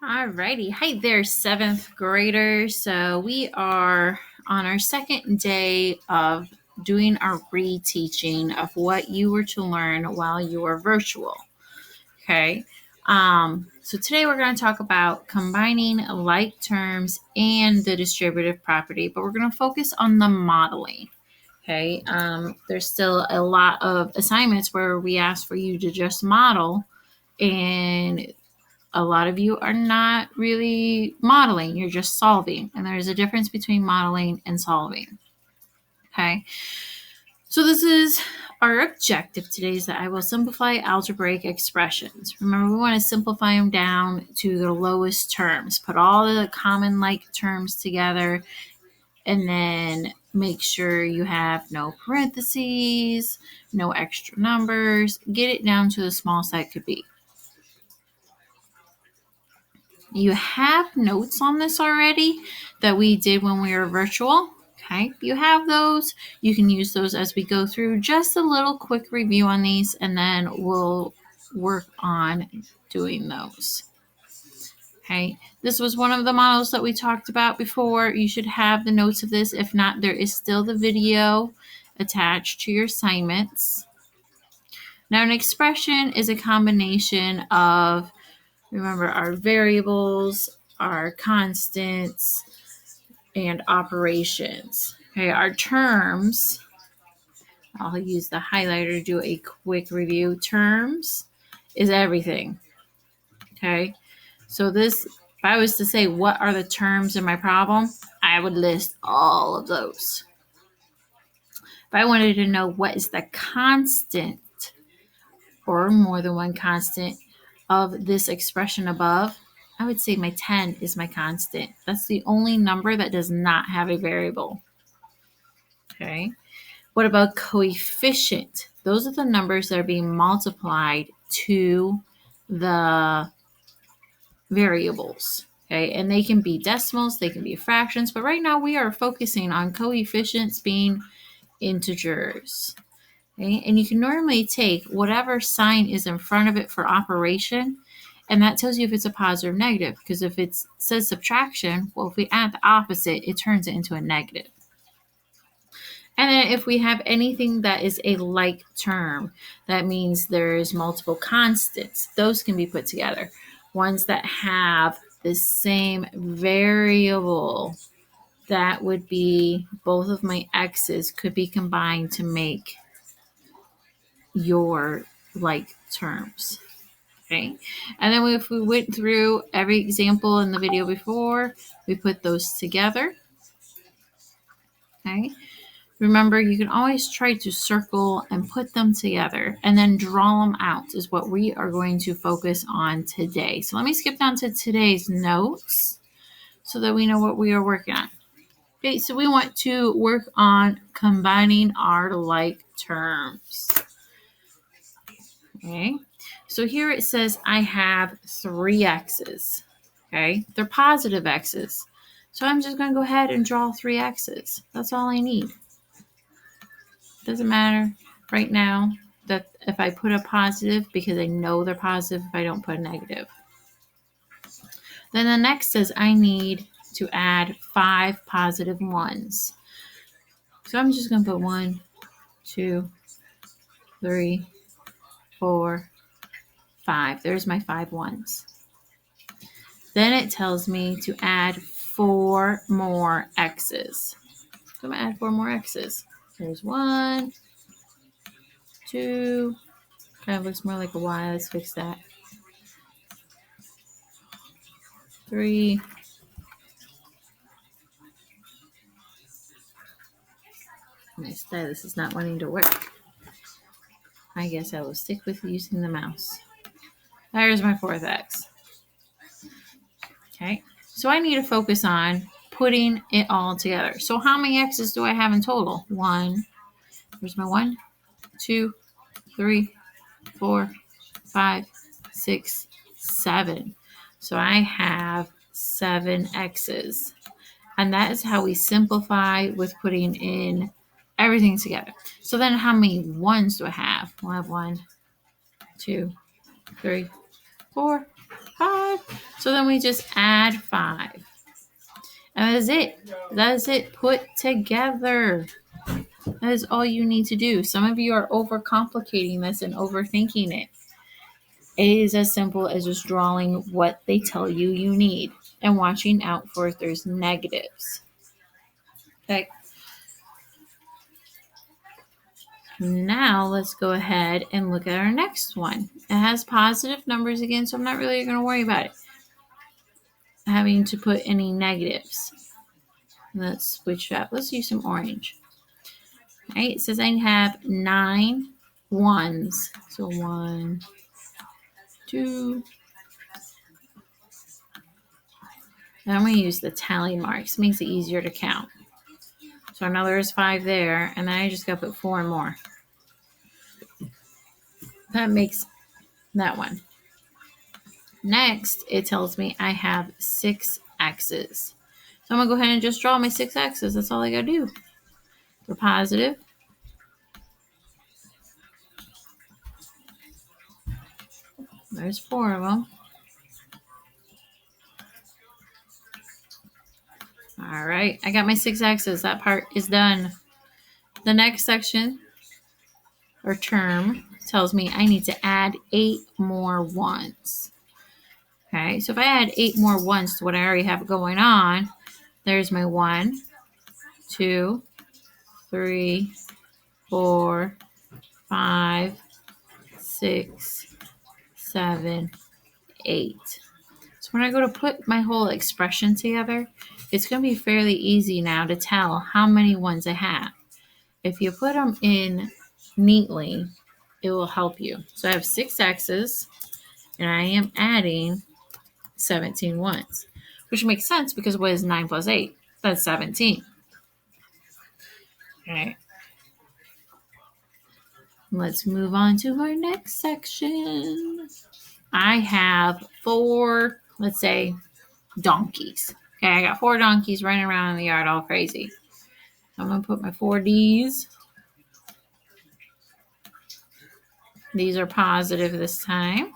Alrighty. Hi there, seventh graders. So we are on our second day of doing our reteaching of what you were to learn while you were virtual. Okay. So today we're going to talk about combining like terms and the distributive property, but we're going to focus on the modeling. Okay. There's still a lot of assignments where we ask for you to just model, and a lot of you are not really modeling, you're just solving. And there's a difference between modeling and solving. Okay. So this is our objective today, is that I will simplify algebraic expressions. Remember, we want to simplify them down to the lowest terms, put all the common like terms together, and then make sure you have no parentheses, no extra numbers, get it down to the smallest that could be. You have notes on this already that we did when we were virtual. Okay, you have those. You can use those as we go through. Just a little quick review on these, and then we'll work on doing those. Okay, this was one of the models that we talked about before. You should have the notes of this. If not, there is still the video attached to your assignments. Now, an expression is a combination of, remember, our variables, our constants, and operations. Okay, our terms, I'll use the highlighter to do a quick review. Terms is everything. Okay, so this, if I was to say what are the terms in my problem, I would list all of those. If I wanted to know what is the constant or more than one constant of this expression above, I would say my 10 is my constant. That's the only number that does not have a variable. Okay. What about coefficient? Those are the numbers that are being multiplied to the variables. Okay. And they can be decimals, they can be fractions, but right now we are focusing on coefficients being integers. Okay? And you can normally take whatever sign is in front of it for operation, and that tells you if it's a positive or negative, because if it says subtraction, well, if we add the opposite, it turns it into a negative. And then if we have anything that is a like term, that means there's multiple constants. Those can be put together. Ones that have the same variable, that would be both of my x's could be combined to make your like terms. Okay. And then if we went through every example in the video before, we put those together. Okay. Remember, you can always try to circle and put them together, and then draw them out is what we are going to focus on today. So let me skip down to today's notes so that we know what we are working on. Okay, so we want to work on combining our like terms. Okay, so here it says I have 3 x's. Okay, they're positive x's. So I'm just going to go ahead and draw 3 x's. That's all I need. Doesn't matter right now that if I put a positive, because I know they're positive if I don't put a negative. Then the next says I need to add 5 positive 1s. So I'm just going to put 1, 2, 3, 4, 5. There's my 5 1s. Then it tells me to add 4 more x's. So I'm going to add 4 more x's. There's 1, 2, kind of looks more like a y. Let's fix that. 3. My stylus is not wanting to work. I guess I will stick with using the mouse. There's my 4th x. Okay, so I need to focus on putting it all together. So how many x's do I have in total? 1. There's my 1, 2, 3, 4, 5, 6, 7. So I have 7 x's. And that is how we simplify with putting in everything together. So then how many 1s do I have? Well, I have 1, 2, 3, 4, 5, So then we just add 5. And that is it. That is it put together. That is all you need to do. Some of you are overcomplicating this and overthinking it. It is as simple as just drawing what they tell you you need and watching out for if there's negatives. Okay. Now let's go ahead and look at our next one. It has positive numbers again, so I'm not really going to worry about it having to put any negatives. Let's switch up. Let's use some orange. Okay, it says I have 9 ones. So 1, 2. And I'm going to use the tally marks. Makes it easier to count. So now there's 5 there, and then I just got to put 4 more. That makes that one. Next, it tells me I have 6 X's. So I'm going to go ahead and just draw my 6 X's. That's all I got to do. They're positive. There's 4 of them. All right, I got my 6 X's. That part is done. The next section or term tells me I need to add 8 more ones. Okay, so if I add 8 more ones to what I already have going on, there's my 1, 2, 3, 4, 5, 6, 7, 8. So when I go to put my whole expression together, it's going to be fairly easy now to tell how many ones I have. If you put them in neatly, it will help you. So I have 6 X's, and I am adding 17 ones, which makes sense because what is 9 plus 8? That's 17. All right. Let's move on to our next section. I have 4, let's say, donkeys. Okay, I got 4 donkeys running around in the yard all crazy. I'm going to put my 4 D's. These are positive this time.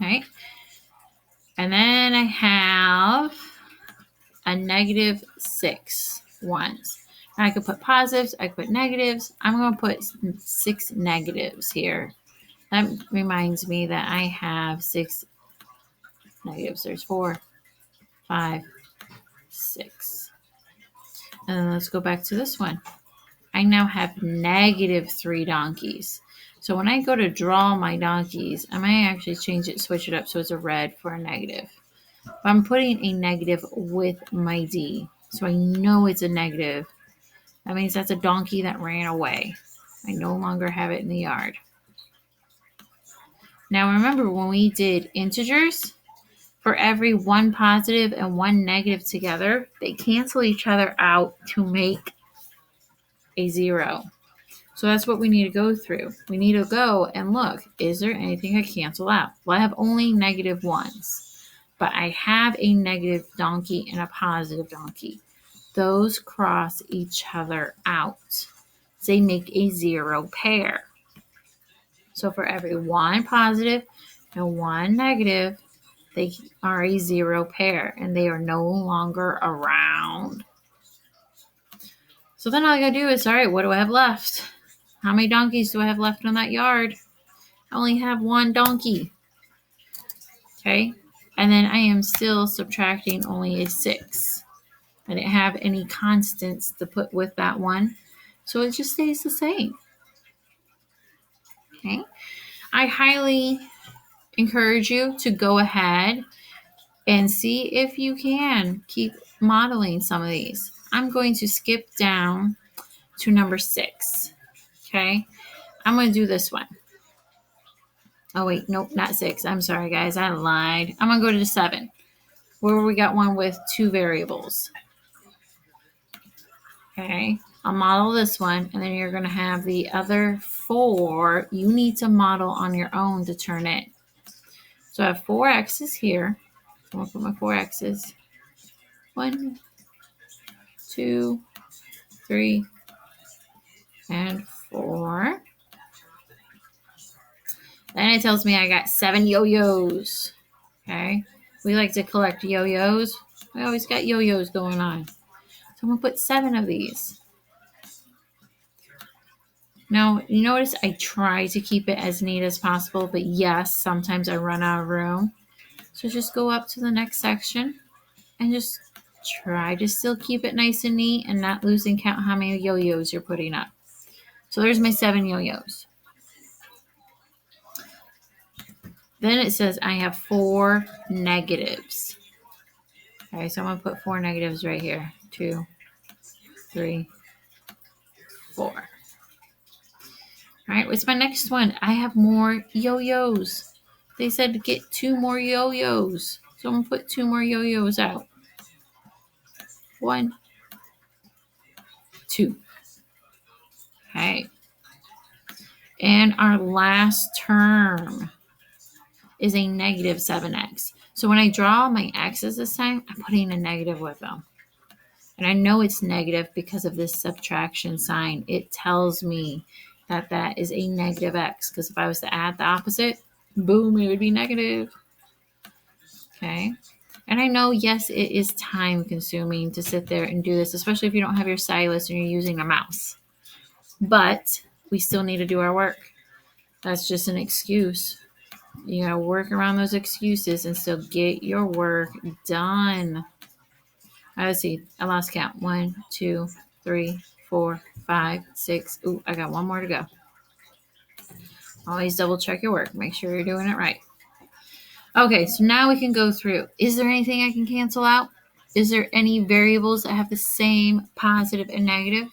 Okay. And then I have a negative 6 ones. Now I could put positives, I could put negatives. I'm going to put 6 negatives here. That reminds me that I have 6 negatives. There's 4, 5, 6. And then let's go back to this one. I now have negative 3 donkeys. So when I go to draw my donkeys, I might actually change it, switch it up so it's a red for a negative. But I'm putting a negative with my D. So I know it's a negative. That means that's a donkey that ran away. I no longer have it in the yard. Now remember when we did integers, for every 1 positive and 1 negative together, they cancel each other out to make a 0. So that's what we need to go through. We need to go and look, is there anything I cancel out? Well, I have only negative 1s, but I have a negative donkey and a positive donkey. Those cross each other out. They make a 0 pair. So for every 1 positive and 1 negative, they are a 0 pair and they are no longer around. So then all I gotta do is, all right, what do I have left? How many donkeys do I have left in that yard? I only have 1 donkey. Okay. And then I am still subtracting only a 6. I didn't have any constants to put with that one. So it just stays the same. Okay. I highly encourage you to go ahead and see if you can keep modeling some of these. I'm going to skip down to number 6. Okay. I'm going to do this one. Oh, wait. Nope, not 6. I'm sorry, guys. I lied. I'm going to go to 7, where we got one with 2 variables. Okay. I'll model this one, and then you're going to have the other 4 you need to model on your own to turn in. So I have 4 X's here. So I'll put my 4 X's. 1, 2, 3, and 4. Then it tells me I got 7 yo-yos. Okay. We like to collect yo-yos. We always got yo-yos going on. So I'm going to put 7 of these. Now, you notice I try to keep it as neat as possible, but yes, sometimes I run out of room. So just go up to the next section and just try to still keep it nice and neat and not losing count how many yo-yos you're putting up. So there's my 7 yo-yos. Then it says I have 4 negatives. Okay, so I'm going to put 4 negatives right here. 2, 3, 4. All right, what's my next one? I have more yo-yos. They said to get 2 more yo-yos. So I'm going to put 2 more yo-yos out. 1, 2. Okay. And our last term is a negative 7x. So when I draw my x's this time, I'm putting a negative with them. And I know it's negative because of this subtraction sign. It tells me that that is a negative x, because if I was to add the opposite, boom, it would be negative. Okay. And I know, yes, it is time consuming to sit there and do this, especially if you don't have your stylus and you're using a mouse. But we still need to do our work. That's just an excuse. You gotta work around those excuses and still get your work done. Let's see. I lost count. 1, 2, 3, 4, 5, 6. Ooh, I got one more to go. Always double check your work. Make sure you're doing it right. Okay, so now we can go through. Is there anything I can cancel out? Is there any variables that have the same positive and negative?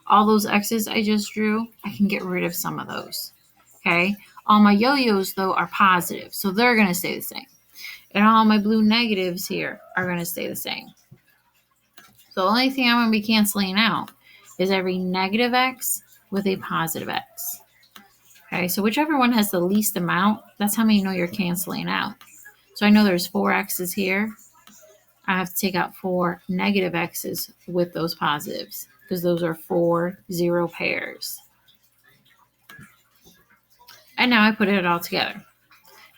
All those X's I just drew, I can get rid of some of those. Okay? All my yo-yos, though, are positive, so they're going to stay the same. And all my blue negatives here are going to stay the same. So the only thing I'm going to be canceling out is every negative X with a positive X. Okay, so whichever one has the least amount, that's how many you know you're canceling out. So I know there's 4 X's here. I have to take out 4 negative X's with those positives, because those are 4 0 pairs. And now I put it all together.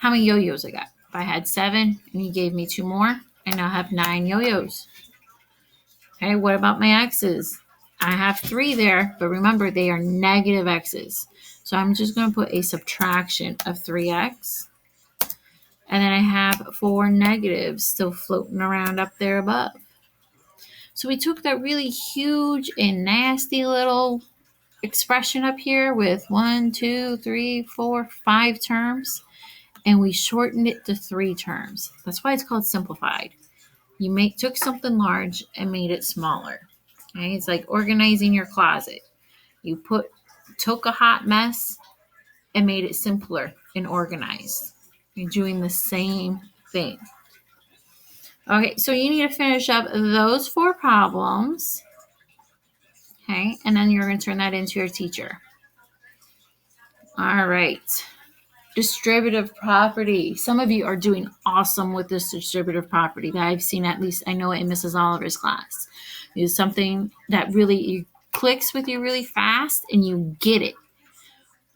How many yo-yos I got? If I had 7 and you gave me 2 more, I now have 9 yo-yos. Okay, what about my X's? I have 3 there, but remember they are negative X's. So I'm just going to put a subtraction of 3x. And then I have 4 negatives still floating around up there above. So we took that really huge and nasty little expression up here with 1, 2, 3, 4, 5 terms, and we shortened it to 3 terms. That's why it's called simplified. You took something large and made it smaller. Okay? It's like organizing your closet. You took a hot mess and made it simpler and organized. You're doing the same thing. Okay, so you need to finish up those 4 problems. Okay, and then you're going to turn that into your teacher. All right. Distributive property. Some of you are doing awesome with this distributive property that I've seen, at least I know it in Mrs. Oliver's class. It's something that really clicks with you really fast and you get it.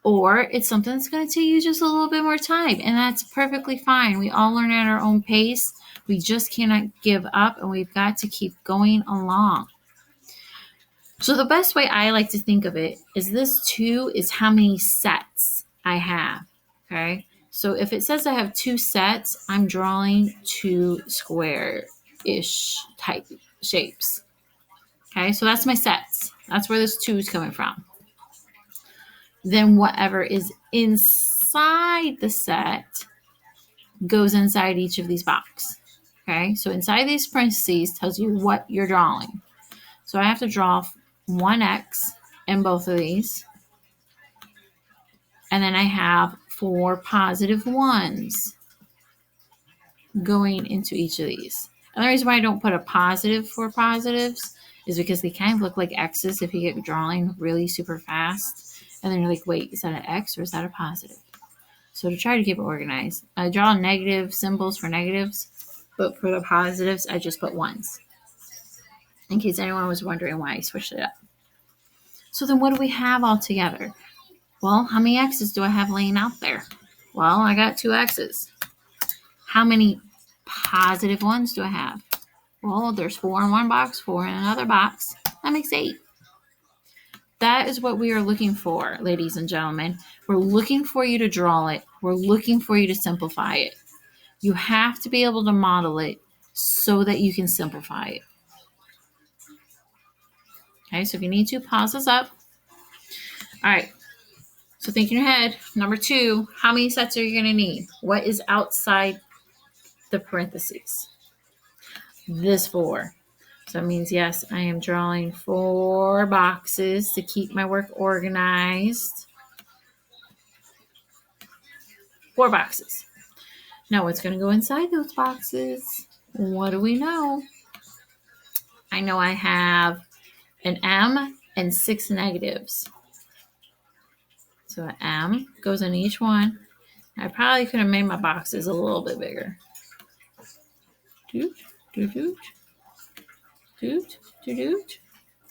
Or it's something that's going to take you just a little bit more time, and that's perfectly fine. We all learn at our own pace. We just cannot give up, and we've got to keep going along. So the best way I like to think of it is this 2 is how many sets I have. Okay, so if it says I have 2 sets, I'm drawing 2 square-ish type shapes. Okay, so that's my sets. That's where this 2 is coming from. Then whatever is inside the set goes inside each of these boxes. Okay, so inside these parentheses tells you what you're drawing. So I have to draw 1x in both of these. And then I have 4 positive 1s going into each of these. And the reason why I don't put a positive for positives is because they kind of look like X's if you get drawing really super fast. And then you're like, wait, is that an X or is that a positive? So to try to keep it organized, I draw negative symbols for negatives, but for the positives, I just put 1s. In case anyone was wondering why I switched it up. So then what do we have all together? Well, how many X's do I have laying out there? Well, I got 2 X's. How many positive ones do I have? Well, there's 4 in one box, 4 in another box. That makes 8. That is what we are looking for, ladies and gentlemen. We're looking for you to draw it. We're looking for you to simplify it. You have to be able to model it so that you can simplify it. Okay, so if you need to, pause this up. All right, so think in your head. Number 2, how many sets are you going to need? What is outside the parentheses? This 4. So that means, yes, I am drawing 4 boxes to keep my work organized. 4 boxes. Now what's going to go inside those boxes? What do we know? I know I have an M and 6 negatives. So an M goes in each one. I probably could have made my boxes a little bit bigger. Doot, doot, doot. Doot, doot, doot.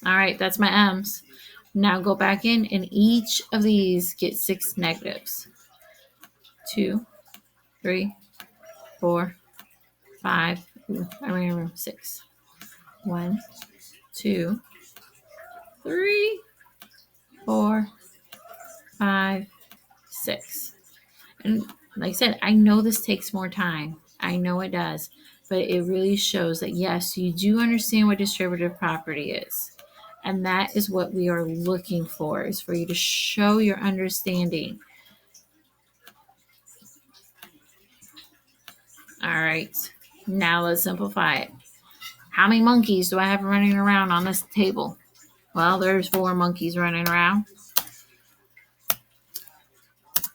All right, that's my M's. Now go back in, and each of these get 6 negatives. 2, 3, 4, 5. I remember 6. 1, 2, 3, 4, 5, 6. And like I said, I know this takes more time. I know it does. But it really shows that, yes, you do understand what distributive property is. And that is what we are looking for, is for you to show your understanding. All right. Now let's simplify it. How many monkeys do I have running around on this table? Well, there's 4 monkeys running around.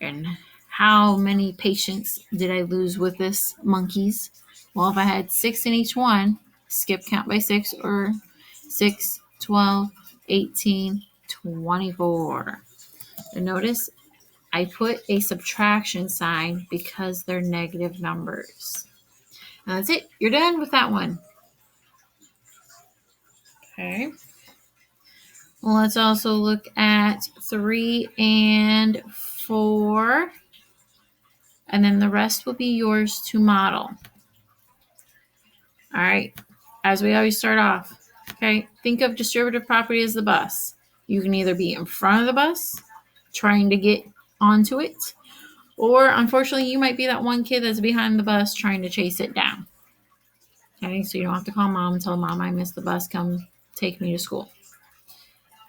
And how many patients did I lose with this monkeys? Well, if I had 6 in each one, skip count by 6, or 6, 12, 18, 24. And notice I put a subtraction sign because they're negative numbers. And that's it. You're done with that one. Okay. Well, let's also look at 3 and 4. And then the rest will be yours to model. All right. As we always start off, okay, think of distributive property as the bus. You can either be in front of the bus trying to get onto it, or unfortunately, you might be that one kid that's behind the bus trying to chase it down. Okay, so you don't have to call mom and tell mom I missed the bus. Come take me to school.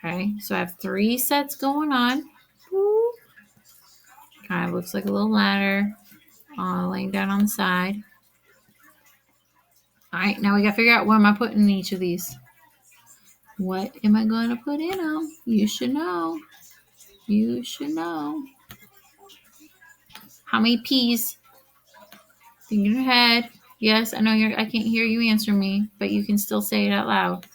Okay, so I have 3 sets going on. Kind of looks like a little ladder laying down on the side. All right, now we got to figure out what am I putting in each of these. What am I going to put in them? You should know. You should know. How many P's? Think in your head. Yes, I know I can't hear you answer me, but you can still say it out loud.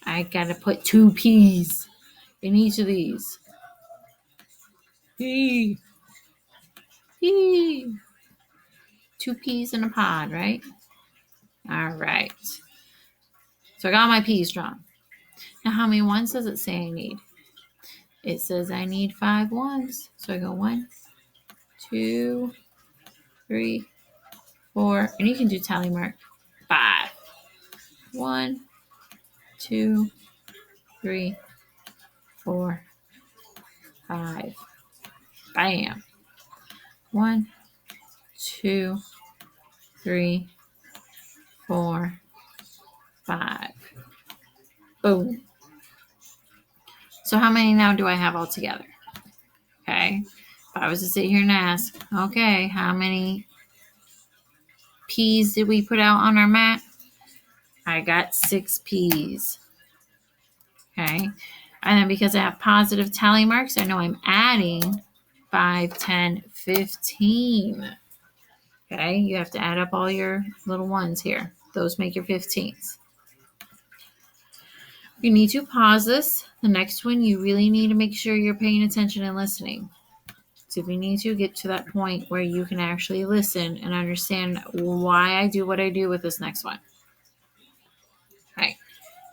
I gotta put 2 P's in each of these. P. P. 2 P's in a pod, right? All right. So I got my P's drawn. Now, how many ones does it say I need? It says I need 5 ones. So I go 1, 2, 3, 4, and you can do tally mark. 5. 1, 2, 3, 4, 5. Bam. 1, 2, 3, 4, 5. Boom. So how many now do I have all together? Okay. If I was to sit here and ask, okay, how many P's did we put out on our mat? I got 6 P's. Okay. And then because I have positive tally marks, I know I'm adding 5, 10, 15. Okay. You have to add up all your little ones here. Those make your 15s. You need to pause this. The next one, you really need to make sure you're paying attention and listening. So if you need to get to that point where you can actually listen and understand why I do what I do with this next one. Okay.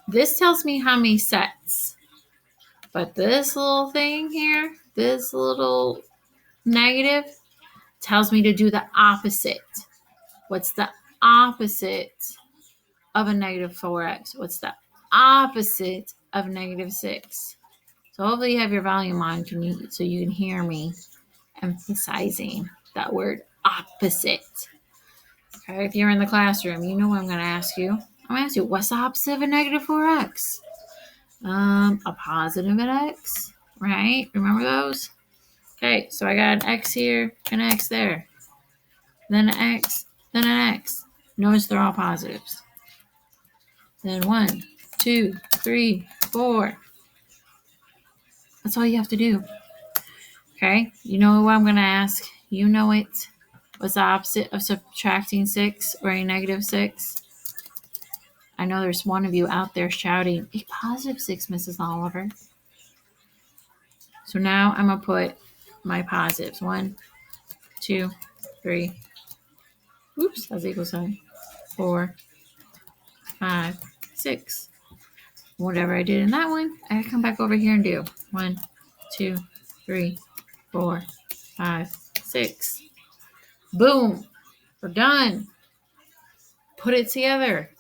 This tells me how many sets. But this little thing here, this little Negative tells me to do the opposite. What's the opposite of a negative 4x? What's the opposite of negative 6? So hopefully you have your volume on so you can hear me emphasizing that word opposite. Okay, if you're in the classroom, you know what I'm going to ask you. I'm going to ask you, what's the opposite of a negative 4x? A positive x, right? Remember those? Okay, so I got an x here, an x there, then an x, then an x. Notice they're all positives. Then 1, 2, 3, 4. That's all you have to do. Okay, you know what I'm going to ask? You know it. What's the opposite of subtracting 6 or a negative 6? I know there's one of you out there shouting, a positive 6, Mrs. Oliver. So now I'm going to put my positives. 1, 2, 3. Oops, that's equal sign. 4, 5, 6. Whatever I did in that one, I come back over here and do 1, 2, 3, 4, 5, 6. Boom. We're done. Put it together.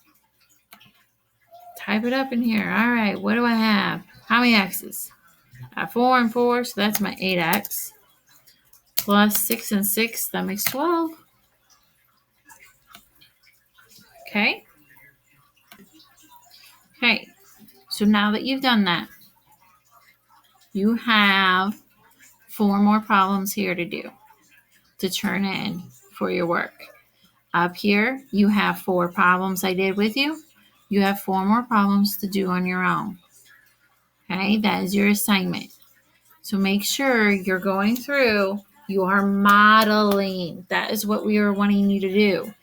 Type it up in here. All right, what do I have? How many x's? I have 4 and 4, so that's my 8x. Plus 6 and 6, that makes 12. Okay. Okay, so now that you've done that, you have 4 more problems here to do, to turn in for your work. Up here, you have 4 problems I did with you. You have 4 more problems to do on your own. Okay, that is your assignment. So make sure you're going through, you are modeling. That is what we are wanting you to do.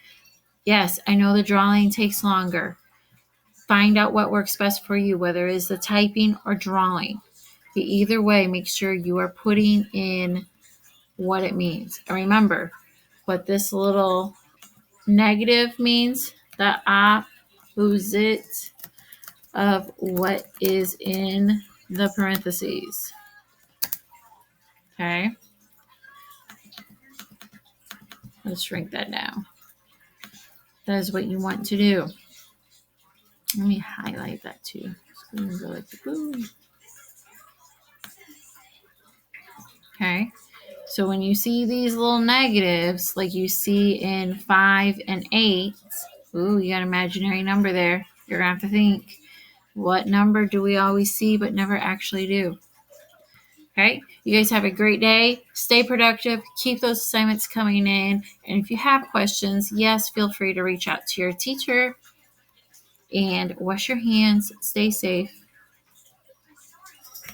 Yes, I know the drawing takes longer. Find out what works best for you, whether it's the typing or drawing. But either way, make sure you are putting in what it means. And remember, what this little negative means, the opposite of what is in the parentheses. Okay? Let's shrink that down. That is what you want to do. Let me highlight that too. So we can go like boom. Okay. So when you see these little negatives, like you see in 5 and 8, ooh, you got an imaginary number there. You're going to have to think, what number do we always see but never actually do? Okay. You guys have a great day. Stay productive. Keep those assignments coming in. And if you have questions, yes, feel free to reach out to your teacher. And wash your hands. Stay safe.